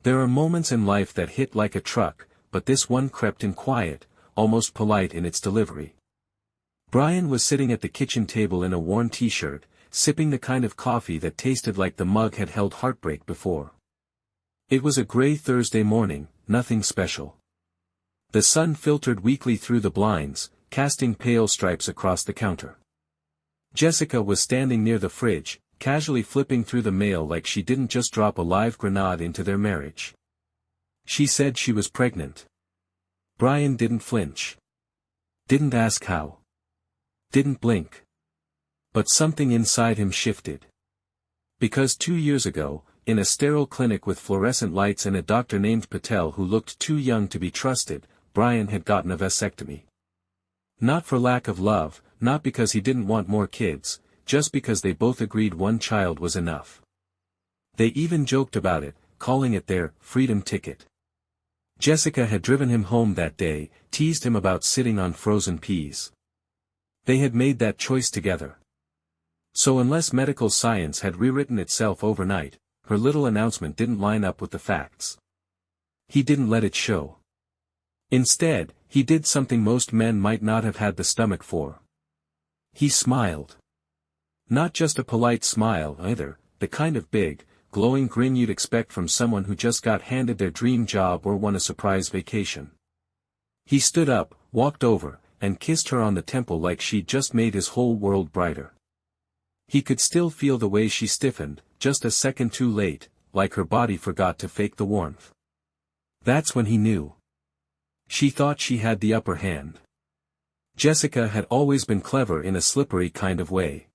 There are moments in life that hit like a truck, but this one crept in quiet, almost polite in its delivery. Brian was sitting at the kitchen table in a worn t-shirt, sipping the kind of coffee that tasted like the mug had held heartbreak before. It was a gray Thursday morning, nothing special. The sun filtered weakly through the blinds, casting pale stripes across the counter. Jessica was standing near the fridge, casually flipping through the mail like she didn't just drop a live grenade into their marriage. She said she was pregnant. Brian didn't flinch. Didn't ask how. Didn't blink. But something inside him shifted. Because 2 years ago, in a sterile clinic with fluorescent lights and a doctor named Patel who looked too young to be trusted, Brian had gotten a vasectomy. Not for lack of love, not because he didn't want more kids, just because they both agreed one child was enough. They even joked about it, calling it their freedom ticket. Jessica had driven him home that day, teased him about sitting on frozen peas. They had made that choice together. So unless medical science had rewritten itself overnight, her little announcement didn't line up with the facts. He didn't let it show. Instead, he did something most men might not have had the stomach for. He smiled. Not just a polite smile either, the kind of big, glowing grin you'd expect from someone who just got handed their dream job or won a surprise vacation. He stood up, walked over, and kissed her on the temple like she'd just made his whole world brighter. He could still feel the way she stiffened, just a second too late, like her body forgot to fake the warmth. That's when he knew. She thought she had the upper hand. Jessica had always been clever in a slippery kind of way.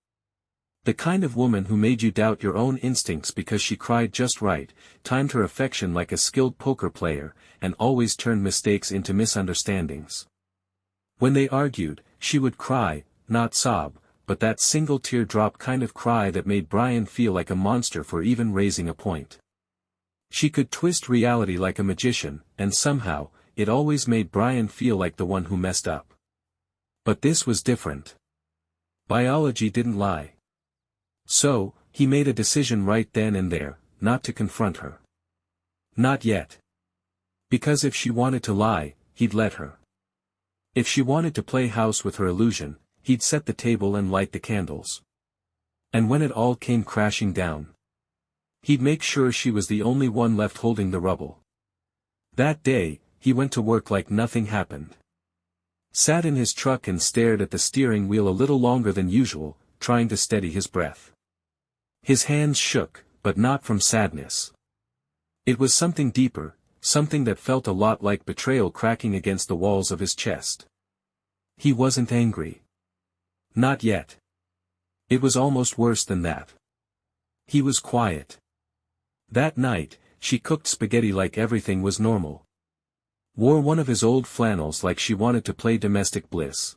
The kind of woman who made you doubt your own instincts because she cried just right, timed her affection like a skilled poker player, and always turned mistakes into misunderstandings. When they argued, she would cry, not sob, but that single teardrop kind of cry that made Brian feel like a monster for even raising a point. She could twist reality like a magician, and somehow, it always made Brian feel like the one who messed up. But this was different. Biology didn't lie. So, he made a decision right then and there, not to confront her. Not yet. Because if she wanted to lie, he'd let her. If she wanted to play house with her illusion, he'd set the table and light the candles. And when it all came crashing down, he'd make sure she was the only one left holding the rubble. That day, he went to work like nothing happened. Sat in his truck and stared at the steering wheel a little longer than usual, trying to steady his breath. His hands shook, but not from sadness. It was something deeper, something that felt a lot like betrayal cracking against the walls of his chest. He wasn't angry. Not yet. It was almost worse than that. He was quiet. That night, she cooked spaghetti like everything was normal. Wore one of his old flannels like she wanted to play domestic bliss.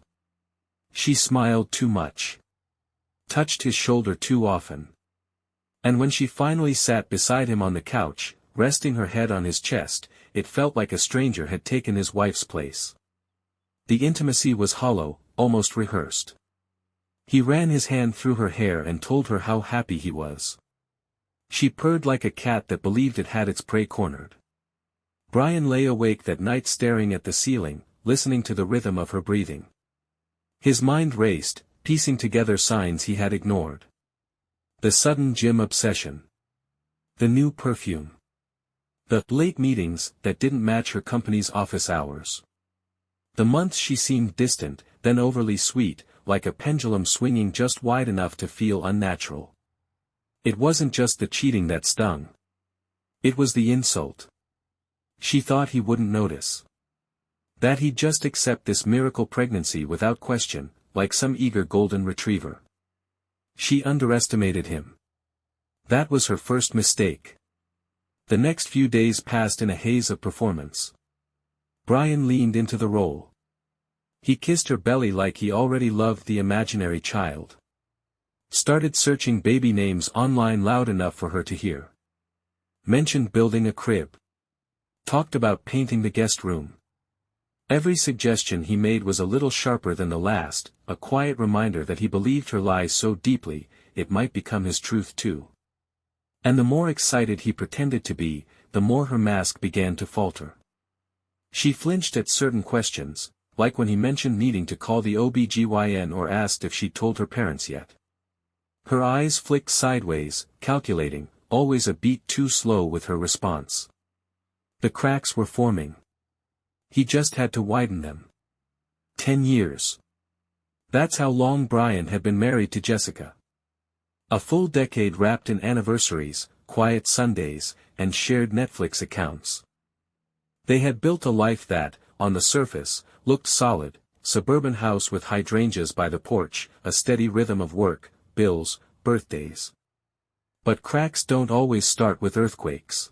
She smiled too much. Touched his shoulder too often. And when she finally sat beside him on the couch, resting her head on his chest, it felt like a stranger had taken his wife's place. The intimacy was hollow, almost rehearsed. He ran his hand through her hair and told her how happy he was. She purred like a cat that believed it had its prey cornered. Brian lay awake that night staring at the ceiling, listening to the rhythm of her breathing. His mind raced, piecing together signs he had ignored. The sudden gym obsession. The new perfume. The late meetings that didn't match her company's office hours. The months she seemed distant, then overly sweet, like a pendulum swinging just wide enough to feel unnatural. It wasn't just the cheating that stung. It was the insult. She thought he wouldn't notice. That he'd just accept this miracle pregnancy without question, like some eager golden retriever. She underestimated him. That was her first mistake. The next few days passed in a haze of performance. Brian leaned into the role. He kissed her belly like he already loved the imaginary child. Started searching baby names online loud enough for her to hear. Mentioned building a crib. Talked about painting the guest room. Every suggestion he made was a little sharper than the last, a quiet reminder that he believed her lies so deeply, it might become his truth too. And the more excited he pretended to be, the more her mask began to falter. She flinched at certain questions, like when he mentioned needing to call the OBGYN or asked if she'd told her parents yet. Her eyes flicked sideways, calculating, always a beat too slow with her response. The cracks were forming. He just had to widen them. 10 years. That's how long Brian had been married to Jessica. A full decade wrapped in anniversaries, quiet Sundays, and shared Netflix accounts. They had built a life that, on the surface, looked solid: suburban house with hydrangeas by the porch, a steady rhythm of work, bills, birthdays. But cracks don't always start with earthquakes.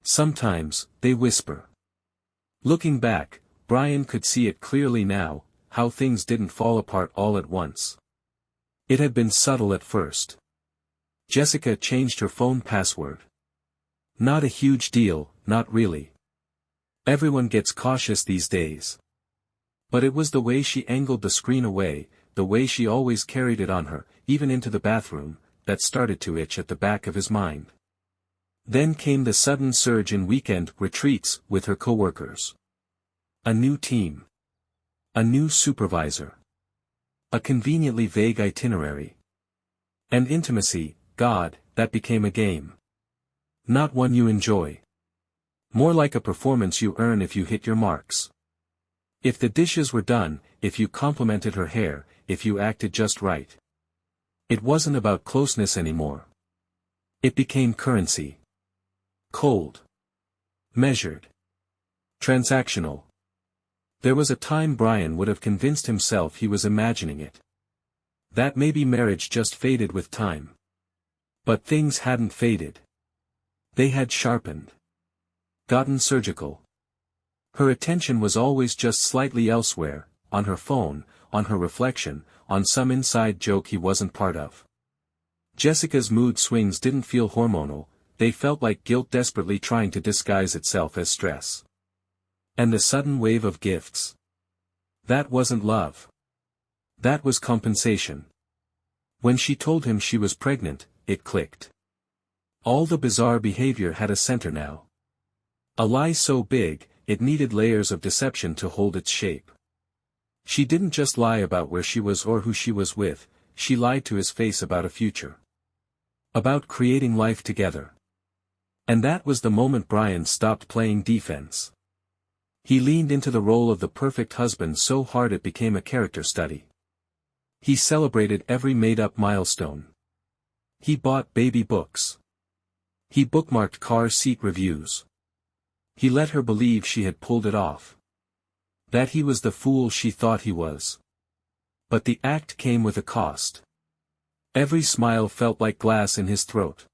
Sometimes, they whisper. Looking back, Brian could see it clearly now, how things didn't fall apart all at once. It had been subtle at first. Jessica changed her phone password. Not a huge deal, not really. Everyone gets cautious these days. But it was the way she angled the screen away, the way she always carried it on her, even into the bathroom, that started to itch at the back of his mind. Then came the sudden surge in weekend retreats with her coworkers. A new team. A new supervisor. A conveniently vague itinerary. And intimacy, God, that became a game. Not one you enjoy. More like a performance you earn if you hit your marks. If the dishes were done, if you complimented her hair, if you acted just right. It wasn't about closeness anymore. It became currency. Cold. Measured. Transactional. There was a time Brian would have convinced himself he was imagining it. That maybe marriage just faded with time. But things hadn't faded. They had sharpened. Gotten surgical. Her attention was always just slightly elsewhere, on her phone, on her reflection, on some inside joke he wasn't part of. Jessica's mood swings didn't feel hormonal, they felt like guilt desperately trying to disguise itself as stress. And the sudden wave of gifts. That wasn't love. That was compensation. When she told him she was pregnant, it clicked. All the bizarre behavior had a center now. A lie so big, it needed layers of deception to hold its shape. She didn't just lie about where she was or who she was with, she lied to his face about a future. About creating life together. And that was the moment Brian stopped playing defense. He leaned into the role of the perfect husband so hard it became a character study. He celebrated every made-up milestone. He bought baby books. He bookmarked car seat reviews. He let her believe she had pulled it off. That he was the fool she thought he was. But the act came with a cost. Every smile felt like glass in his throat.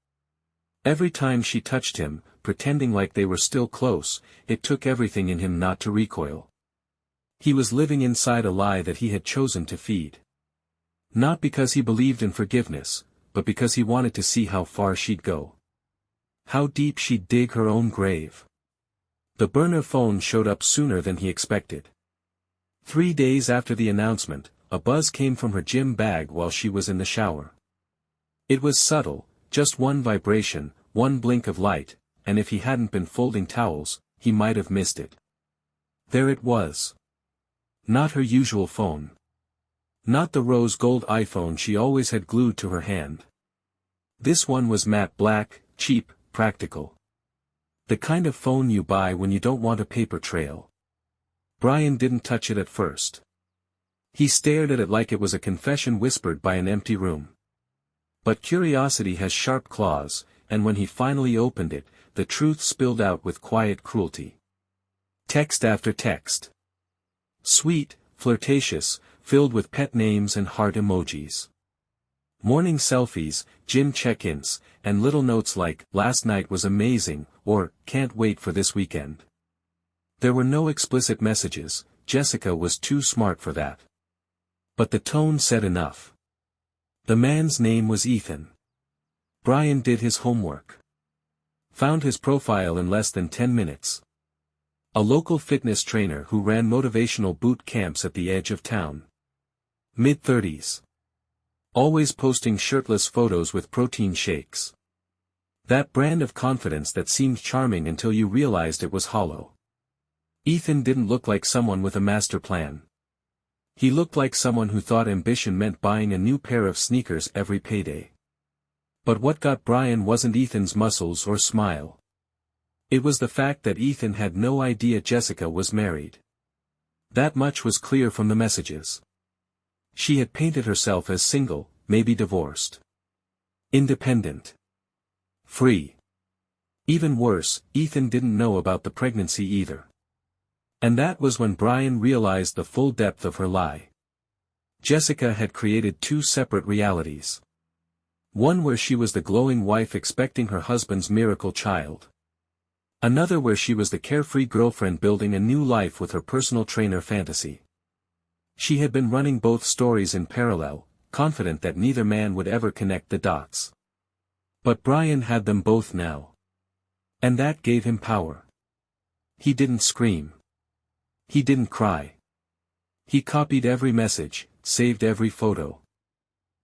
Every time she touched him, pretending like they were still close, it took everything in him not to recoil. He was living inside a lie that he had chosen to feed. Not because he believed in forgiveness, but because he wanted to see how far she'd go. How deep she'd dig her own grave. The burner phone showed up sooner than he expected. 3 days after the announcement, a buzz came from her gym bag while she was in the shower. It was subtle, just one vibration, one blink of light, and if he hadn't been folding towels, he might have missed it. There it was. Not her usual phone. Not the rose gold iPhone she always had glued to her hand. This one was matte black, cheap, practical. The kind of phone you buy when you don't want a paper trail. Brian didn't touch it at first. He stared at it like it was a confession whispered by an empty room. But curiosity has sharp claws, and when he finally opened it, the truth spilled out with quiet cruelty. Text after text. Sweet, flirtatious, filled with pet names and heart emojis. Morning selfies, gym check-ins, and little notes like, "Last night was amazing," or, "Can't wait for this weekend." There were no explicit messages, Jessica was too smart for that. But the tone said enough. The man's name was Ethan. Brian did his homework. Found his profile in less than 10 minutes. A local fitness trainer who ran motivational boot camps at the edge of town. Mid-30s. Always posting shirtless photos with protein shakes. That brand of confidence that seemed charming until you realized it was hollow. Ethan didn't look like someone with a master plan. He looked like someone who thought ambition meant buying a new pair of sneakers every payday. But what got Brian wasn't Ethan's muscles or smile. It was the fact that Ethan had no idea Jessica was married. That much was clear from the messages. She had painted herself as single, maybe divorced. Independent. Free. Even worse, Ethan didn't know about the pregnancy either. And that was when Brian realized the full depth of her lie. Jessica had created two separate realities. One where she was the glowing wife expecting her husband's miracle child. Another where she was the carefree girlfriend building a new life with her personal trainer fantasy. She had been running both stories in parallel, confident that neither man would ever connect the dots. But Brian had them both now. And that gave him power. He didn't scream. He didn't cry. He copied every message, saved every photo.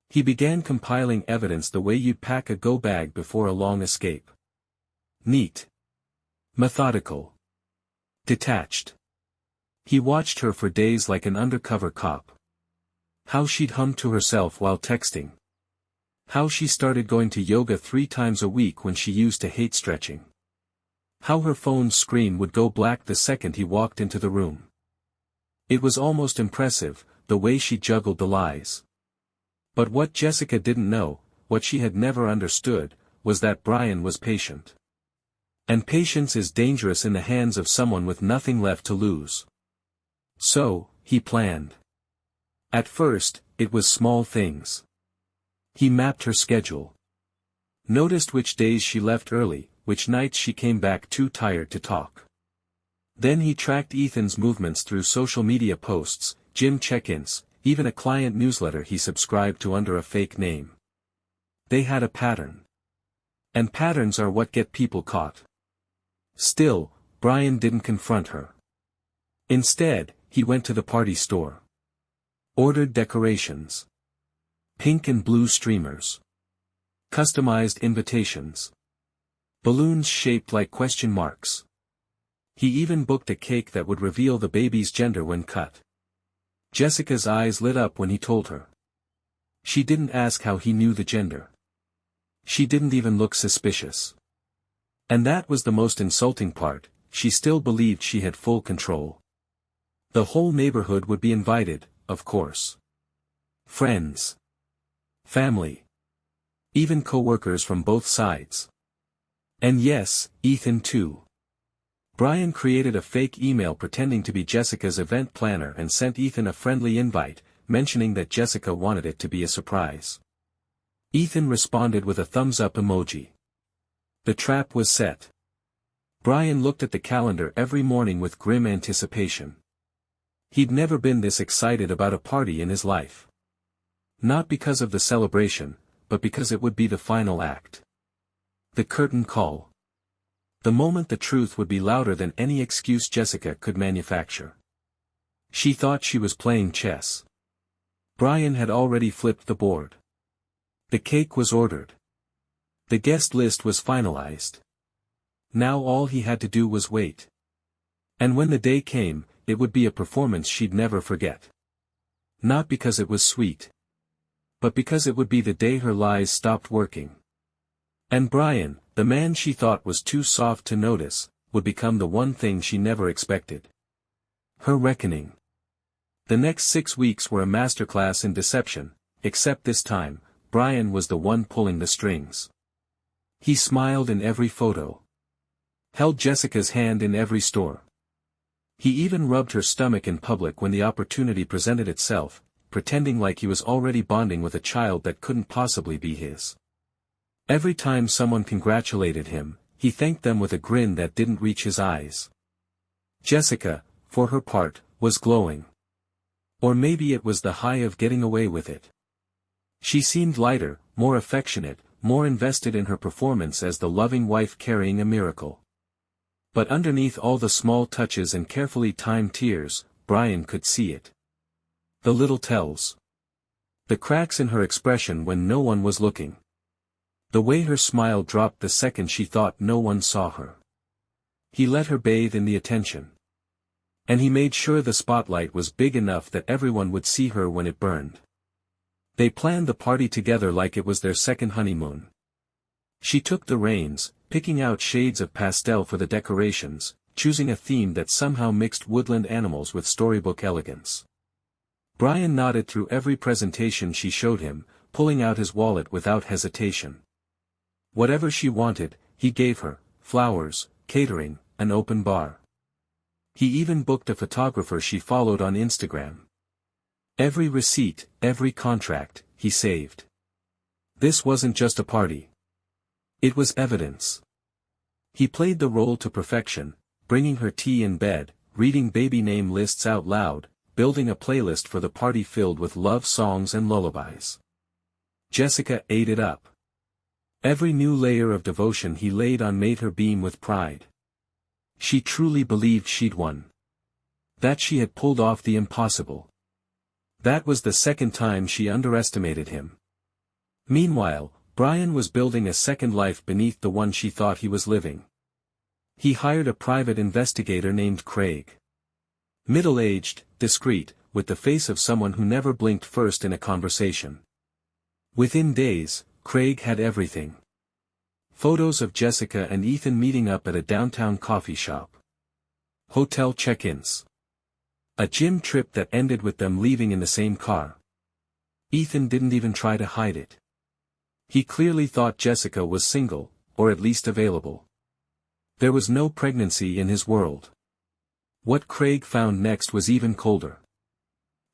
He began compiling evidence the way you'd pack a go bag before a long escape. Neat. Methodical. Detached. He watched her for days like an undercover cop. How she'd hum to herself while texting. How she started going to yoga 3 times a week when she used to hate stretching. How her phone's screen would go black the second he walked into the room. It was almost impressive, the way she juggled the lies. But what Jessica didn't know, what she had never understood, was that Brian was patient. And patience is dangerous in the hands of someone with nothing left to lose. So, he planned. At first, it was small things. He mapped her schedule. Noticed which days she left early, which nights she came back too tired to talk. Then he tracked Ethan's movements through social media posts, gym check-ins, even a client newsletter he subscribed to under a fake name. They had a pattern. And patterns are what get people caught. Still, Brian didn't confront her. Instead, he went to the party store. Ordered decorations. Pink and blue streamers. Customized invitations. Balloons shaped like question marks. He even booked a cake that would reveal the baby's gender when cut. Jessica's eyes lit up when he told her. She didn't ask how he knew the gender. She didn't even look suspicious. And that was the most insulting part, she still believed she had full control. The whole neighborhood would be invited, of course. Friends. Family. Even co-workers from both sides. And yes, Ethan too. Brian created a fake email pretending to be Jessica's event planner and sent Ethan a friendly invite, mentioning that Jessica wanted it to be a surprise. Ethan responded with a thumbs-up emoji. The trap was set. Brian looked at the calendar every morning with grim anticipation. He'd never been this excited about a party in his life. Not because of the celebration, but because it would be the final act. The curtain call. The moment the truth would be louder than any excuse Jessica could manufacture. She thought she was playing chess. Brian had already flipped the board. The cake was ordered. The guest list was finalized. Now all he had to do was wait. And when the day came, it would be a performance she'd never forget. Not because it was sweet. But because it would be the day her lies stopped working. And Brian, the man she thought was too soft to notice, would become the one thing she never expected. Her reckoning. The next 6 weeks were a masterclass in deception, except this time, Brian was the one pulling the strings. He smiled in every photo. Held Jessica's hand in every store. He even rubbed her stomach in public when the opportunity presented itself, pretending like he was already bonding with a child that couldn't possibly be his. Every time someone congratulated him, he thanked them with a grin that didn't reach his eyes. Jessica, for her part, was glowing. Or maybe it was the high of getting away with it. She seemed lighter, more affectionate, more invested in her performance as the loving wife carrying a miracle. But underneath all the small touches and carefully timed tears, Brian could see it. The little tells. The cracks in her expression when no one was looking. The way her smile dropped the second she thought no one saw her. He let her bathe in the attention. And he made sure the spotlight was big enough that everyone would see her when it burned. They planned the party together like it was their second honeymoon. She took the reins, picking out shades of pastel for the decorations, choosing a theme that somehow mixed woodland animals with storybook elegance. Brian nodded through every presentation she showed him, pulling out his wallet without hesitation. Whatever she wanted, he gave her: flowers, catering, an open bar. He even booked a photographer she followed on Instagram. Every receipt, every contract, he saved. This wasn't just a party. It was evidence. He played the role to perfection, bringing her tea in bed, reading baby name lists out loud, building a playlist for the party filled with love songs and lullabies. Jessica ate it up. Every new layer of devotion he laid on made her beam with pride. She truly believed she'd won. That she had pulled off the impossible. That was the second time she underestimated him. Meanwhile, Brian was building a second life beneath the one she thought he was living. He hired a private investigator named Craig. Middle-aged, discreet, with the face of someone who never blinked first in a conversation. Within days, Craig had everything. Photos of Jessica and Ethan meeting up at a downtown coffee shop. Hotel check-ins. A gym trip that ended with them leaving in the same car. Ethan didn't even try to hide it. He clearly thought Jessica was single, or at least available. There was no pregnancy in his world. What Craig found next was even colder.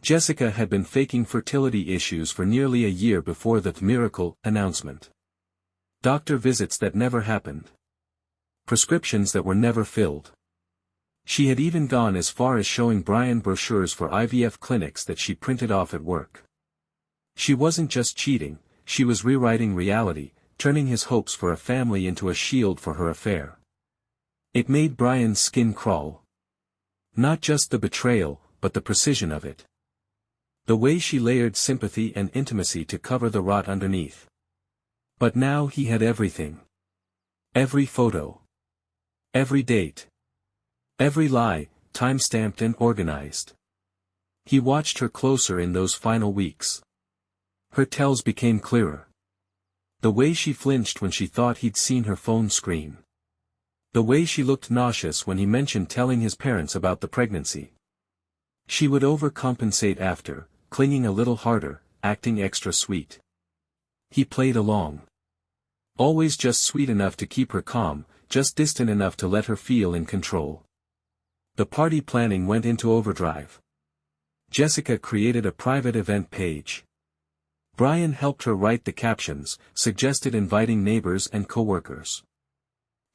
Jessica had been faking fertility issues for nearly a year before the miracle announcement. Doctor visits that never happened. Prescriptions that were never filled. She had even gone as far as showing Brian brochures for IVF clinics that she printed off at work. She wasn't just cheating, she was rewriting reality, turning his hopes for a family into a shield for her affair. It made Brian's skin crawl. Not just the betrayal, but the precision of it. The way she layered sympathy and intimacy to cover the rot underneath. But now he had everything. Every photo. Every date. Every lie, time-stamped and organized. He watched her closer in those final weeks. Her tells became clearer. The way she flinched when she thought he'd seen her phone screen. The way she looked nauseous when he mentioned telling his parents about the pregnancy. She would overcompensate after, clinging a little harder, acting extra sweet. He played along. Always just sweet enough to keep her calm, just distant enough to let her feel in control. The party planning went into overdrive. Jessica created a private event page. Brian helped her write the captions, suggested inviting neighbors and coworkers.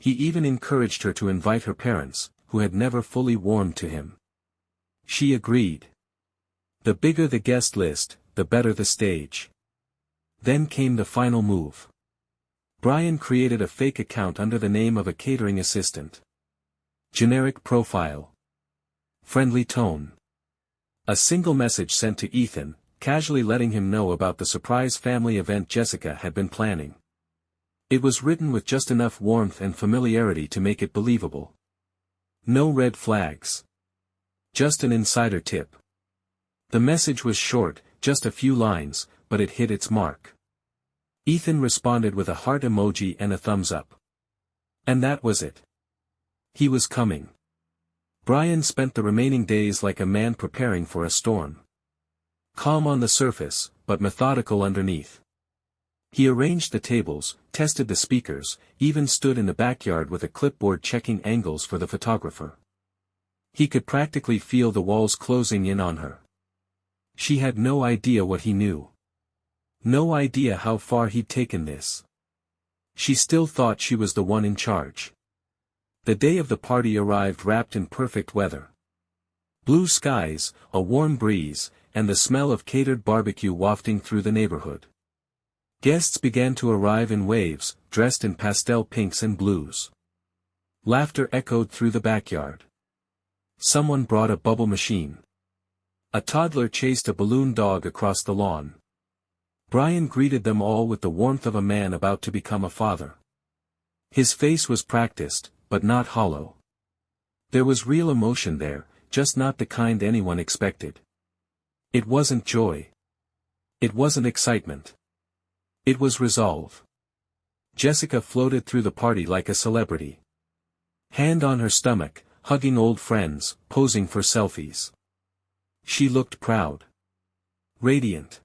He even encouraged her to invite her parents, who had never fully warmed to him. She agreed. The bigger the guest list, the better the stage. Then came the final move. Brian created a fake account under the name of a catering assistant. Generic profile. Friendly tone. A single message sent to Ethan, casually letting him know about the surprise family event Jessica had been planning. It was written with just enough warmth and familiarity to make it believable. No red flags. Just an insider tip. The message was short, just a few lines, but it hit its mark. Ethan responded with a heart emoji and a thumbs up. And that was it. He was coming. Brian spent the remaining days like a man preparing for a storm. Calm on the surface, but methodical underneath. He arranged the tables, tested the speakers, even stood in the backyard with a clipboard checking angles for the photographer. He could practically feel the walls closing in on her. She had no idea what he knew. No idea how far he'd taken this. She still thought she was the one in charge. The day of the party arrived wrapped in perfect weather. Blue skies, a warm breeze, and the smell of catered barbecue wafting through the neighborhood. Guests began to arrive in waves, dressed in pastel pinks and blues. Laughter echoed through the backyard. Someone brought a bubble machine. A toddler chased a balloon dog across the lawn. Brian greeted them all with the warmth of a man about to become a father. His face was practiced, but not hollow. There was real emotion there, just not the kind anyone expected. It wasn't joy. It wasn't excitement. It was resolve. Jessica floated through the party like a celebrity. Hand on her stomach, hugging old friends, posing for selfies. She looked proud. Radiant.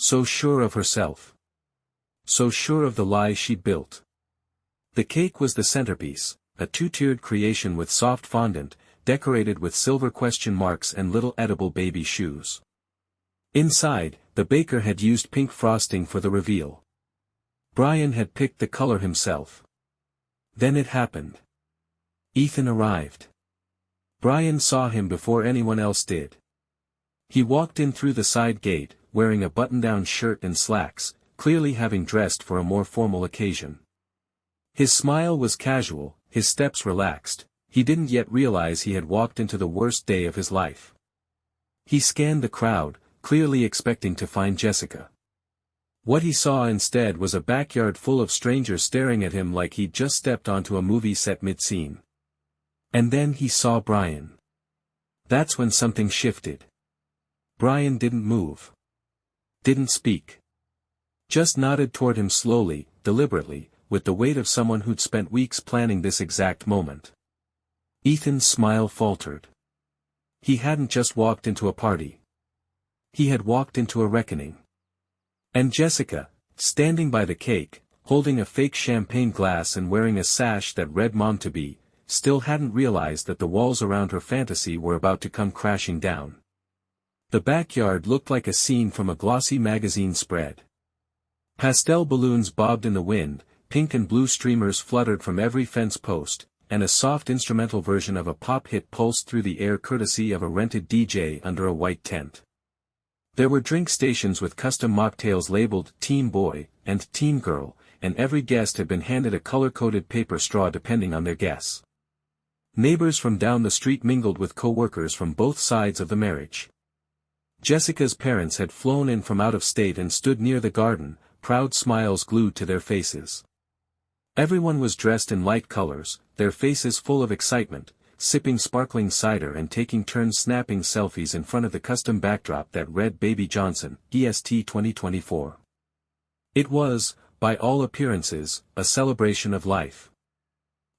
So sure of herself. So sure of the lie she'd built. The cake was the centerpiece, a two-tiered creation with soft fondant, decorated with silver question marks and little edible baby shoes. Inside, the baker had used pink frosting for the reveal. Brian had picked the color himself. Then it happened. Ethan arrived. Brian saw him before anyone else did. He walked in through the side gate, wearing a button-down shirt and slacks, clearly having dressed for a more formal occasion. His smile was casual, his steps relaxed, he didn't yet realize he had walked into the worst day of his life. He scanned the crowd, clearly expecting to find Jessica. What he saw instead was a backyard full of strangers staring at him like he'd just stepped onto a movie set mid-scene. And then he saw Brian. That's when something shifted. Brian didn't move. Didn't speak. Just nodded toward him slowly, deliberately, with the weight of someone who'd spent weeks planning this exact moment. Ethan's smile faltered. He hadn't just walked into a party. He had walked into a reckoning. And Jessica, standing by the cake, holding a fake champagne glass and wearing a sash that read Mom-to-be, still hadn't realized that the walls around her fantasy were about to come crashing down. The backyard looked like a scene from a glossy magazine spread. Pastel balloons bobbed in the wind, pink and blue streamers fluttered from every fence post, and a soft instrumental version of a pop hit pulsed through the air courtesy of a rented DJ under a white tent. There were drink stations with custom mocktails labeled Team Boy and Team Girl, and every guest had been handed a color-coded paper straw depending on their guess. Neighbors from down the street mingled with co-workers from both sides of the marriage. Jessica's parents had flown in from out of state and stood near the garden, proud smiles glued to their faces. Everyone was dressed in light colors, their faces full of excitement, sipping sparkling cider and taking turns snapping selfies in front of the custom backdrop that read Baby Johnson, EST 2024. It was, by all appearances, a celebration of life.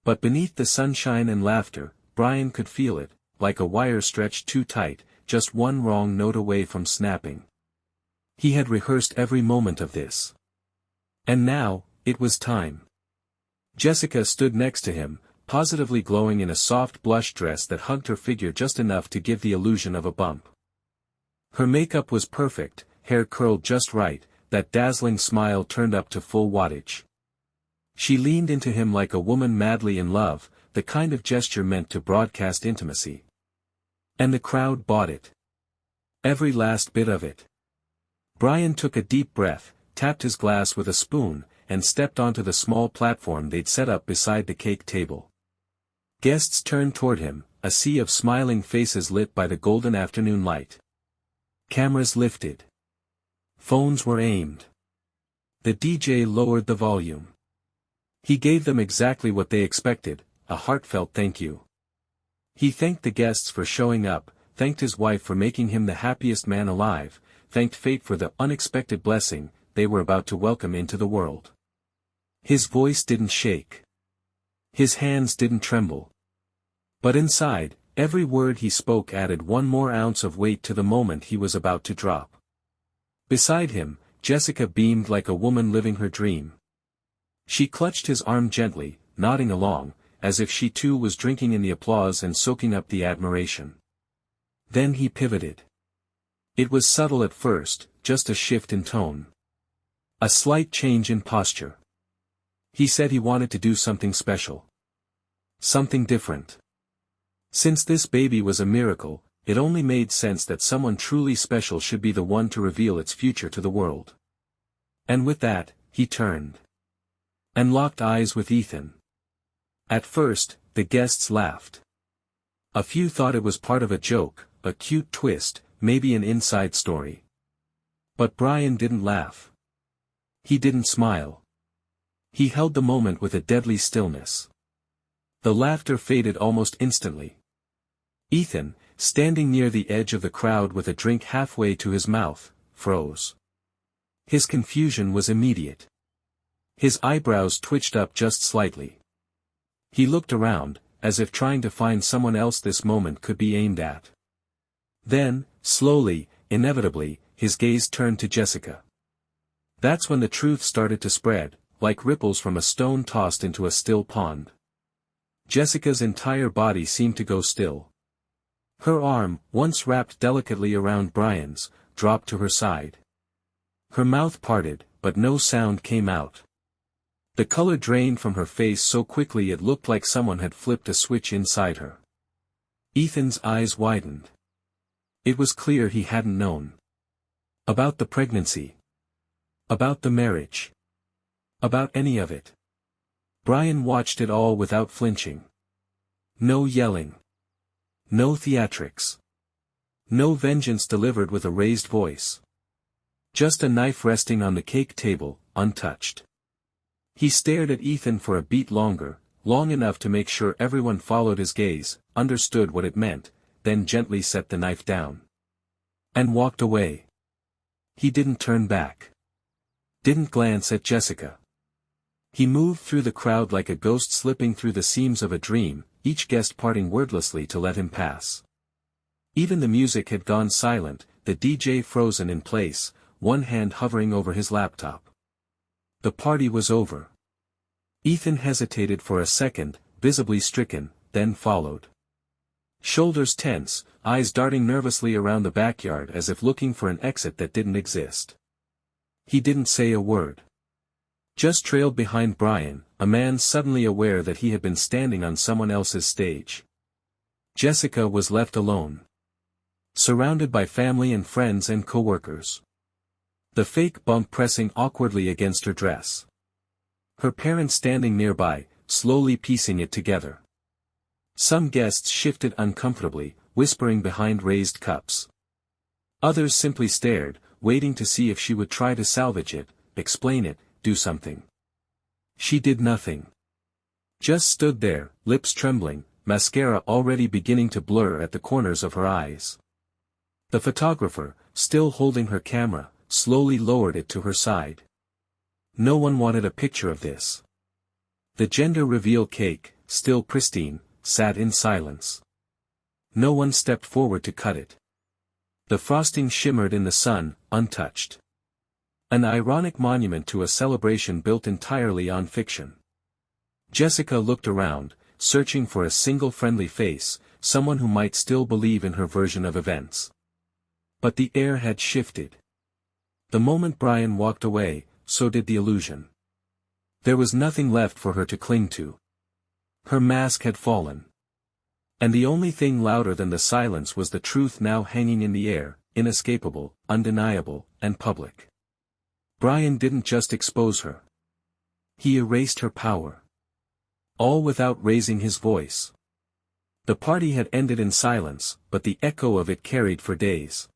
But beneath the sunshine and laughter, Brian could feel it, like a wire stretched too tight, just one wrong note away from snapping. He had rehearsed every moment of this. And now, it was time. Jessica stood next to him, positively glowing in a soft blush dress that hugged her figure just enough to give the illusion of a bump. Her makeup was perfect, hair curled just right, that dazzling smile turned up to full wattage. She leaned into him like a woman madly in love, the kind of gesture meant to broadcast intimacy. And the crowd bought it. Every last bit of it. Brian took a deep breath, tapped his glass with a spoon, and stepped onto the small platform they'd set up beside the cake table. Guests turned toward him, a sea of smiling faces lit by the golden afternoon light. Cameras lifted. Phones were aimed. The DJ lowered the volume. He gave them exactly what they expected, a heartfelt thank you. He thanked the guests for showing up, thanked his wife for making him the happiest man alive, thanked fate for the unexpected blessing they were about to welcome into the world. His voice didn't shake. His hands didn't tremble. But inside, every word he spoke added one more ounce of weight to the moment he was about to drop. Beside him, Jessica beamed like a woman living her dream. She clutched his arm gently, nodding along, as if she too was drinking in the applause and soaking up the admiration. Then he pivoted. It was subtle at first, just a shift in tone. A slight change in posture. He said he wanted to do something special. Something different. Since this baby was a miracle, it only made sense that someone truly special should be the one to reveal its future to the world. And with that, he turned. And locked eyes with Ethan. At first, the guests laughed. A few thought it was part of a joke, a cute twist, maybe an inside story. But Brian didn't laugh. He didn't smile. He held the moment with a deadly stillness. The laughter faded almost instantly. Ethan, standing near the edge of the crowd with a drink halfway to his mouth, froze. His confusion was immediate. His eyebrows twitched up just slightly. He looked around, as if trying to find someone else this moment could be aimed at. Then, slowly, inevitably, his gaze turned to Jessica. That's when the truth started to spread, like ripples from a stone tossed into a still pond. Jessica's entire body seemed to go still. Her arm, once wrapped delicately around Brian's, dropped to her side. Her mouth parted, but no sound came out. The color drained from her face so quickly it looked like someone had flipped a switch inside her. Ethan's eyes widened. It was clear he hadn't known. About the pregnancy. About the marriage. About any of it. Brian watched it all without flinching. No yelling. No theatrics. No vengeance delivered with a raised voice. Just a knife resting on the cake table, untouched. He stared at Ethan for a beat longer, long enough to make sure everyone followed his gaze, understood what it meant, then gently set the knife down. And walked away. He didn't turn back. Didn't glance at Jessica. He moved through the crowd like a ghost slipping through the seams of a dream, each guest parting wordlessly to let him pass. Even the music had gone silent, the DJ frozen in place, one hand hovering over his laptop. The party was over. Ethan hesitated for a second, visibly stricken, then followed. Shoulders tense, eyes darting nervously around the backyard as if looking for an exit that didn't exist. He didn't say a word. Just trailed behind Brian, a man suddenly aware that he had been standing on someone else's stage. Jessica was left alone. Surrounded by family and friends and co-workers. The fake bump pressing awkwardly against her dress. Her parents standing nearby, slowly piecing it together. Some guests shifted uncomfortably, whispering behind raised cups. Others simply stared, waiting to see if she would try to salvage it, explain it, do something. She did nothing. Just stood there, lips trembling, mascara already beginning to blur at the corners of her eyes. The photographer, still holding her camera, slowly lowered it to her side. No one wanted a picture of this. The gender reveal cake, still pristine, sat in silence. No one stepped forward to cut it. The frosting shimmered in the sun, untouched. An ironic monument to a celebration built entirely on fiction. Jessica looked around, searching for a single friendly face, someone who might still believe in her version of events. But the air had shifted. The moment Brian walked away, so did the illusion. There was nothing left for her to cling to. Her mask had fallen. And the only thing louder than the silence was the truth now hanging in the air, inescapable, undeniable, and public. Brian didn't just expose her. He erased her power. All without raising his voice. The party had ended in silence, but the echo of it carried for days.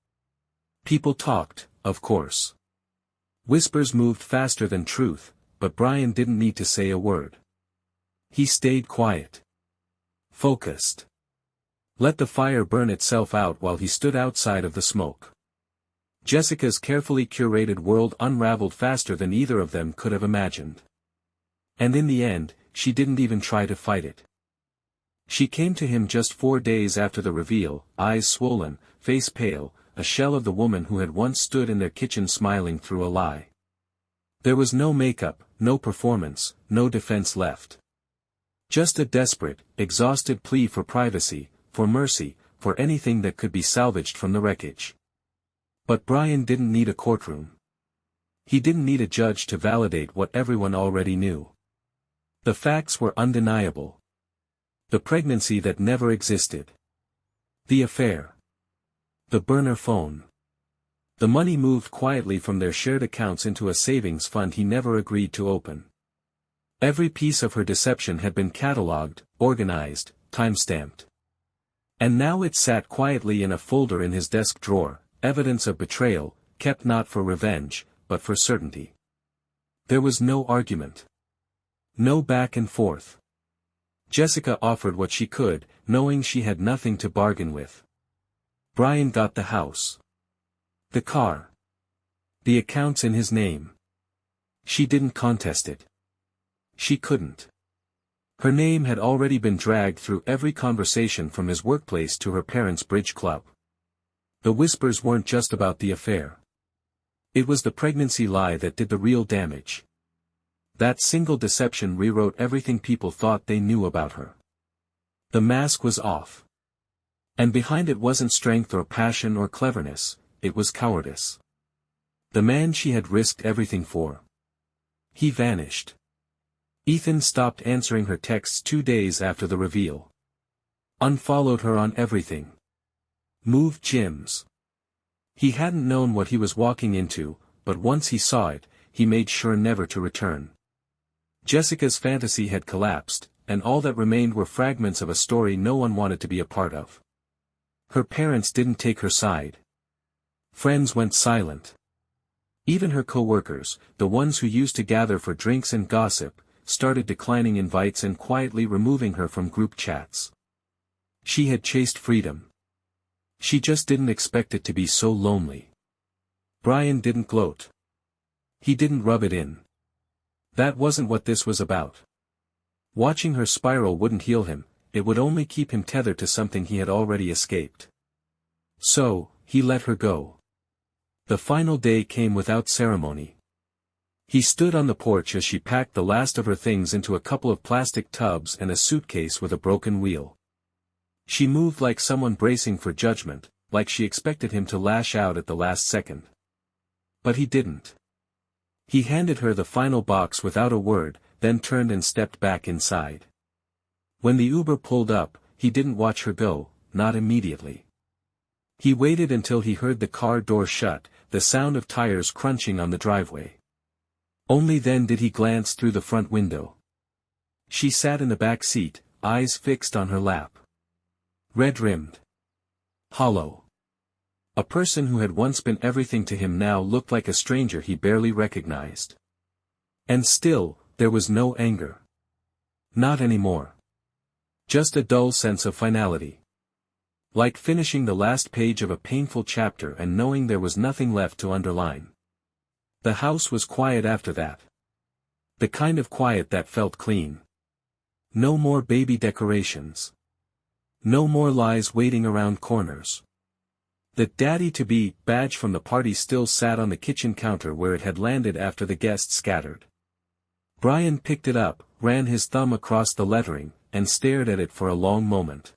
People talked, of course. Whispers moved faster than truth, but Brian didn't need to say a word. He stayed quiet. Focused. Let the fire burn itself out while he stood outside of the smoke. Jessica's carefully curated world unraveled faster than either of them could have imagined. And in the end, she didn't even try to fight it. She came to him just 4 days after the reveal, eyes swollen, face pale, a shell of the woman who had once stood in their kitchen smiling through a lie. There was no makeup, no performance, no defense left. Just a desperate, exhausted plea for privacy, for mercy, for anything that could be salvaged from the wreckage. But Brian didn't need a courtroom. He didn't need a judge to validate what everyone already knew. The facts were undeniable. The pregnancy that never existed. The affair. The burner phone. The money moved quietly from their shared accounts into a savings fund he never agreed to open. Every piece of her deception had been catalogued, organized, time-stamped. And now it sat quietly in a folder in his desk drawer, evidence of betrayal, kept not for revenge, but for certainty. There was no argument. No back and forth. Jessica offered what she could, knowing she had nothing to bargain with. Brian got the house. The car. The accounts in his name. She didn't contest it. She couldn't. Her name had already been dragged through every conversation from his workplace to her parents' bridge club. The whispers weren't just about the affair. It was the pregnancy lie that did the real damage. That single deception rewrote everything people thought they knew about her. The mask was off. And behind it wasn't strength or passion or cleverness, it was cowardice. The man she had risked everything for. He vanished. Ethan stopped answering her texts 2 days after the reveal. Unfollowed her on everything. Moved gyms. He hadn't known what he was walking into, but once he saw it, he made sure never to return. Jessica's fantasy had collapsed, and all that remained were fragments of a story no one wanted to be a part of. Her parents didn't take her side. Friends went silent. Even her co-workers, the ones who used to gather for drinks and gossip, started declining invites and quietly removing her from group chats. She had chased freedom. She just didn't expect it to be so lonely. Brian didn't gloat. He didn't rub it in. That wasn't what this was about. Watching her spiral wouldn't heal him, it would only keep him tethered to something he had already escaped. So, he let her go. The final day came without ceremony. He stood on the porch as she packed the last of her things into a couple of plastic tubs and a suitcase with a broken wheel. She moved like someone bracing for judgment, like she expected him to lash out at the last second. But he didn't. He handed her the final box without a word, then turned and stepped back inside. When the Uber pulled up, he didn't watch her go, not immediately. He waited until he heard the car door shut, the sound of tires crunching on the driveway. Only then did he glance through the front window. She sat in the back seat, eyes fixed on her lap. Red-rimmed. Hollow. A person who had once been everything to him now looked like a stranger he barely recognized. And still, there was no anger. Not anymore. Just a dull sense of finality. Like finishing the last page of a painful chapter and knowing there was nothing left to underline. The house was quiet after that. The kind of quiet that felt clean. No more baby decorations. No more lies waiting around corners. The daddy-to-be badge from the party still sat on the kitchen counter where it had landed after the guests scattered. Brian picked it up, ran his thumb across the lettering, and stared at it for a long moment.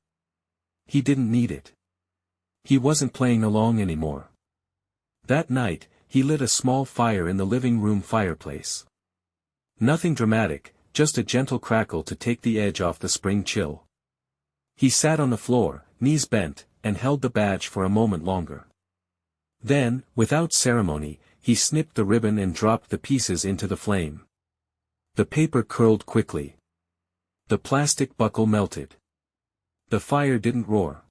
He didn't need it. He wasn't playing along anymore. That night, he lit a small fire in the living room fireplace. Nothing dramatic, just a gentle crackle to take the edge off the spring chill. He sat on the floor, knees bent, and held the badge for a moment longer. Then, without ceremony, he snipped the ribbon and dropped the pieces into the flame. The paper curled quickly. The plastic buckle melted. The fire didn't roar.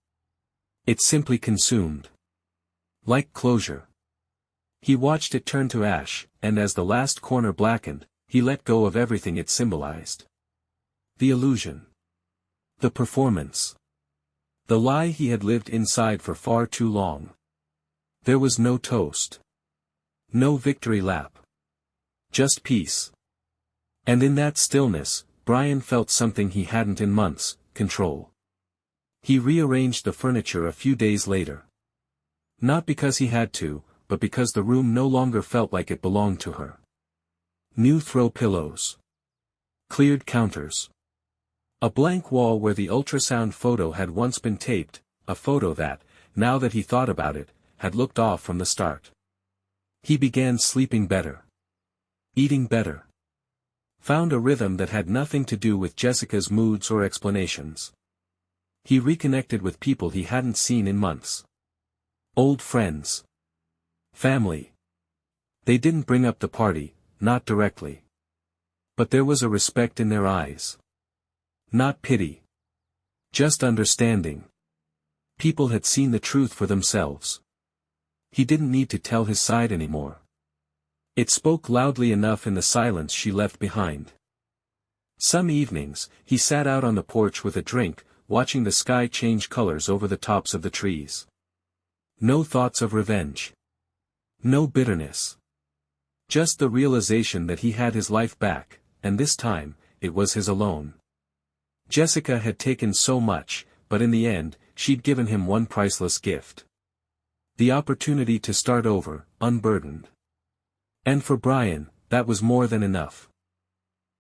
It simply consumed. Like closure. He watched it turn to ash, and as the last corner blackened, he let go of everything it symbolized. The illusion. The performance. The lie he had lived inside for far too long. There was no toast. No victory lap. Just peace. And in that stillness, Brian felt something he hadn't in months, control. He rearranged the furniture a few days later. Not because he had to, but because the room no longer felt like it belonged to her. New throw pillows. Cleared counters. A blank wall where the ultrasound photo had once been taped, a photo that, now that he thought about it, had looked off from the start. He began sleeping better. Eating better. Found a rhythm that had nothing to do with Jessica's moods or explanations. He reconnected with people he hadn't seen in months. Old friends. Family. They didn't bring up the party, not directly. But there was a respect in their eyes. Not pity. Just understanding. People had seen the truth for themselves. He didn't need to tell his side anymore. It spoke loudly enough in the silence she left behind. Some evenings, he sat out on the porch with a drink, watching the sky change colors over the tops of the trees. No thoughts of revenge. No bitterness. Just the realization that he had his life back, and this time, it was his alone. Jessica had taken so much, but in the end, she'd given him one priceless gift. The opportunity to start over, unburdened. And for Brian, that was more than enough.